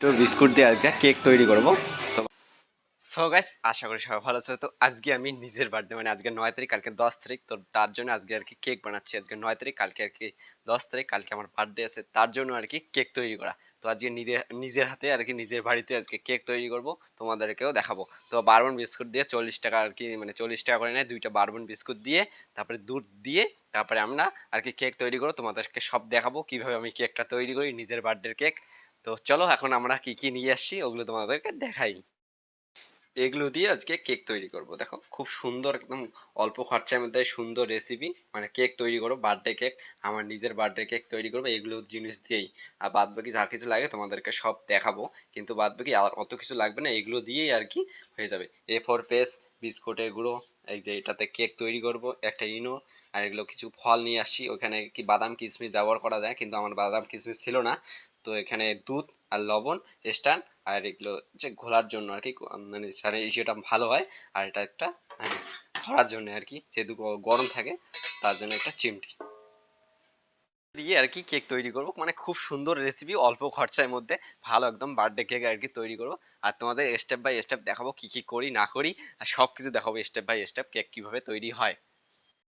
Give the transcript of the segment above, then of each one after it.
তো বিস্কুট দিয়ে আজকে কেক তৈরি করব। সো গাইস, আশা করি সবাই ভালো আছে। তো আজকে আমি নিজের বার্থডে, মানে আজকে 9 তারিখ, কালকে 10 তারিখ। তো তার জন্য আজকে আর কি কেক বানাচ্ছি। আজকে 9 তারিখ, কালকে আর কি 10 তারিখ, কালকে আমার বার্থডে আছে, তার জন্য আর কি কেক তৈরি করা। তো আজকে নিজের নিজের হাতে আর কি নিজের বাড়িতে আজকে কেক তৈরি করব, তোমাদেরকেও দেখাবো। তো বারবন বিস্কুট দিয়ে 40 টাকা আর কি, মানে 40 টাকা করে নেয় দুইটা বারবন বিস্কুট দিয়ে, তারপরে দুধ দিয়ে, তারপরে আমরা আর কি কেক তৈরি করবো। তোমাদেরকে সব দেখাবো কিভাবে আমি কেকটা তৈরি করি, নিজের বার্থডের কেক। তো চলো এখন আমরা কি কি নিয়ে আসছি ওগুলো তোমাদেরকে দেখাই। এগুলো দিয়ে আজকে কেক তৈরি করব। দেখো খুব সুন্দর, একদম অল্প খরচার মধ্যে সুন্দর রেসিপি, মানে কেক তৈরি করবো, বার্থডে কেক। আমার নিজের বার্থডে কেক তৈরি করবো এগুলো জিনিস দিয়েই। আর বাদ বাকি যা কিছু লাগে তোমাদেরকে সব দেখাবো, কিন্তু বাদ বাকি আর অত কিছু লাগবে না, এগুলো দিয়েই আর কি হয়ে যাবে। A4 পেজ, বিস্কুট, এগুলো। এই যে এটাতে কেক তৈরি করব, একটা ইনো। আর এগুলো কিছু ফল নিয়ে আসছি, ওখানে কি বাদাম কিশমিশ ব্যবহার করা যায়, কিন্তু আমার বাদাম কিশমিশ ছিল না। তো এখানে দুধ আর লবণ, স্ট্যান্ড, আর এগুলো যে ঘোলার জন্য আর কি, মানে সারা ইস্যুটা ভালো হয়। আর এটা একটা ধরার জন্য আর কি, যেহেতু গরম থাকে, তার জন্য একটা চিমটি দিয়ে আর কি কেক তৈরি করব। মানে খুব সুন্দর রেসিপি, অল্প খরচার মধ্যে ভালো একদম বার্থডে কেক আর কি তৈরি করব। আর তোমাদের স্টেপ বাই স্টেপ দেখাবো কি কি করি না করি, আর সব কিছু দেখাবো স্টেপ বাই স্টেপ কেক কিভাবে তৈরি হয়।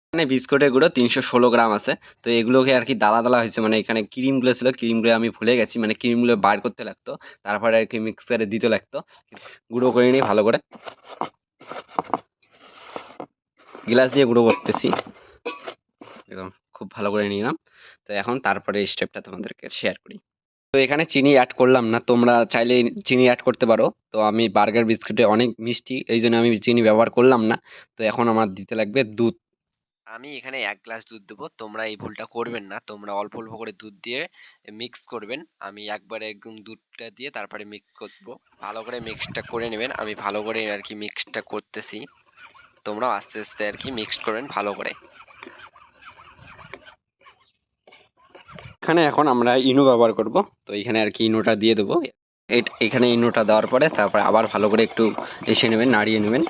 এখানে বিস্কুটের গুঁড়ো 316 গ্রাম আছে। তো এগুলোকে আর কি দালা দালা হয়েছে, মানে এখানে ক্রিমগুলো ছিল, ক্রিমগুলো আমি ভুলে গেছি, মানে ক্রিমগুলো বার করতে লাগতো, তারপরে আর কি মিক্সারে দিতে লাগতো। গুঁড়ো করে নিই ভালো করে, গ্লাস দিয়ে গুঁড়ো করতেছি একদম, খুব ভালো করে নিলাম। তো এখন তারপরে স্টেপটা তোমাদেরকে শেয়ার করি। তো এখানে চিনি অ্যাড করলাম না, তোমরা চাইলে চিনি অ্যাড করতে পারো। তো আমি বার্গার বিস্কুটে অনেক মিষ্টি, এই জন্য আমি চিনি ব্যবহার করলাম না। তো এখন আমার দিতে লাগবে দুধ। আমি এখানে 1 গ্লাস দুধ দেবো, তোমরা এই ভুলটা করবেন না, তোমরা অল্প অল্প করে দুধ দিয়ে মিক্স করবেন। আমি একবারে একদম দুধটা দিয়ে তারপরে মিক্স করবো, ভালো করে মিক্সটা করে নেবেন। আমি ভালো করে আর কি মিক্সটা করতেছি, তোমরাও আস্তে আস্তে আর কি মিক্সড করবেন ভালো করে। এখানে এখন আমরা ইনো ব্যবহার করব। তো এখানে আর কি ইনোটা দিয়ে দেবো। এখানে ইনোটা দেওয়ার পরে তারপরে আবার ভালো করে একটু এসে নেবেন, নাড়িয়ে নেবেন।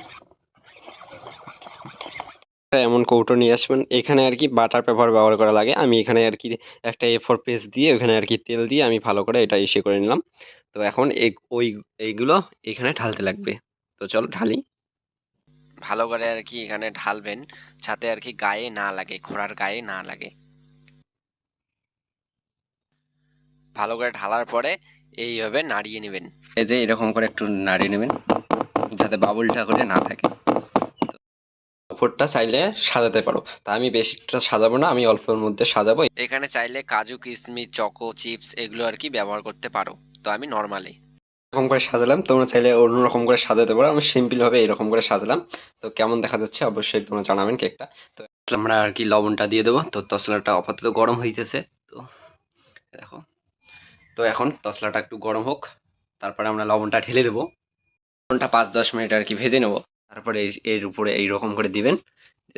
এমন কৌটো নিয়ে আসবেন, এখানে আর কি বাটার পেপার ব্যবহার করা লাগে। আমি এখানে আর কি একটা A4 পেজ দিয়ে, ওখানে আর কি তেল দিয়ে আমি ভালো করে এটা ইসে করে নিলাম। তো এখন এইগুলো এখানে ঢালতে লাগবে। তো চলো ঢালি। ভালো করে আর কি এখানে ঢালবেন, যাতে আর কি গায়ে না লাগে, ঘোড়ার গায়ে না লাগে। ভালো করে ঢালার পরে এইভাবে নাড়িয়ে নেবেন, এই যে এরকম করে একটু নাড়িয়ে নেবেন, যাতে বাবুলটা করে না থাকে। উপরটা চাইলে সাজাতে পারো, তা আমি বেশিটা সাজাবো না, আমি অল্পের মধ্যে সাজাবো। এখানে চাইলে কাজু কিশমিশ চকো চিপস এগুলো আর কি ব্যবহার করতে পারো, তো আমি নর্মালি এরকম করে সাজালাম। তোমরা চাইলে অন্যরকম করে সাজাতে পারো, আমি সিম্পল ভাবে এরকম করে সাজালাম। তো কেমন দেখা যাচ্ছে অবশ্যই তোমরা জানাবেন কেকটা। তো আমরা আর কি লবণটা দিয়ে দেবো। তো তসলাটা আপাতত গরম হইতেছে। তো দেখো, তো এখন তসলাটা একটু গরম হোক, তারপরে আমরা লবণটা ঢেলে দেবো। লবণটা 5-10 মিনিট আর কি ভেজে নেবো। তারপরে এর উপরে এইরকম করে দিবেন,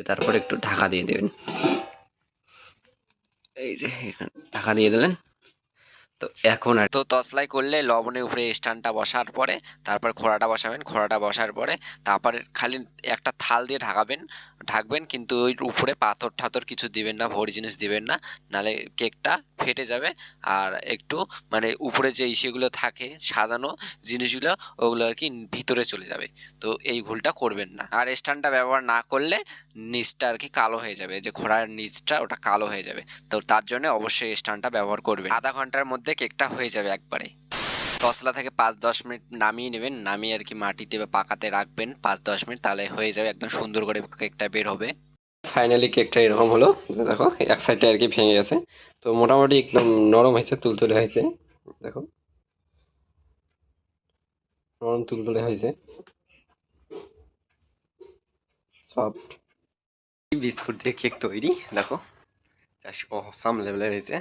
তারপরে একটু ঢাকা দিয়ে দেবেন। এই যে এখানে ঢাকা দিয়ে দিলেন। তো এখন আর তো তসলাই করলে লবণের উপরে স্ট্যান্ডটা বসার পরে তারপর খোড়াটা বসাবেন, খোড়াটা বসার পরে তারপরে খালি একটা থাল দিয়ে ঢাকবেন, কিন্তু ওই উপরে পাথর ঠাথর কিছু দিবেন না, ভরি জিনিস দিবেন না, নালে কেকটা ফেটে যাবে। আর একটু মানে উপরে যে ইসেগুলো থাকে সাজানো জিনিসগুলো, ওগুলো আর কি ভিতরে চলে যাবে। তো এই ভুলটা করবেন না। আর স্ট্যান্ডটা ব্যবহার না করলে নিচটা আর কি কালো হয়ে যাবে, যে ঘোড়ার নিচটা ওটা কালো হয়ে যাবে। তো তার জন্য অবশ্যই স্ট্যান্ডটা ব্যবহার করবেন। আধা ঘন্টার মধ্যে কেকটা হয়ে যাবে একবারে। তসলা থেকে 5-10 মিনিট নামিয়ে নেবেন, নামিয়ে আর কি মাটিতে বা পাকাতে রাখবেন 5-10 মিনিট, তাহলে হয়ে যাবে একদম সুন্দর করে কেকটা বের হবে। ফাইনালি কেকটা এরকম হলো, দেখো এক সাইডটা আর কি ভেঙে গেছে। তো মোটামুটি একদম নরম হয়েছে, তুলতুলে হয়েছে। দেখো নরম তুলতুলে হয়েছে, সফট। বিস্কুট দিয়ে কেক তৈরি, দেখো অসাম লেভেলের হয়েছে।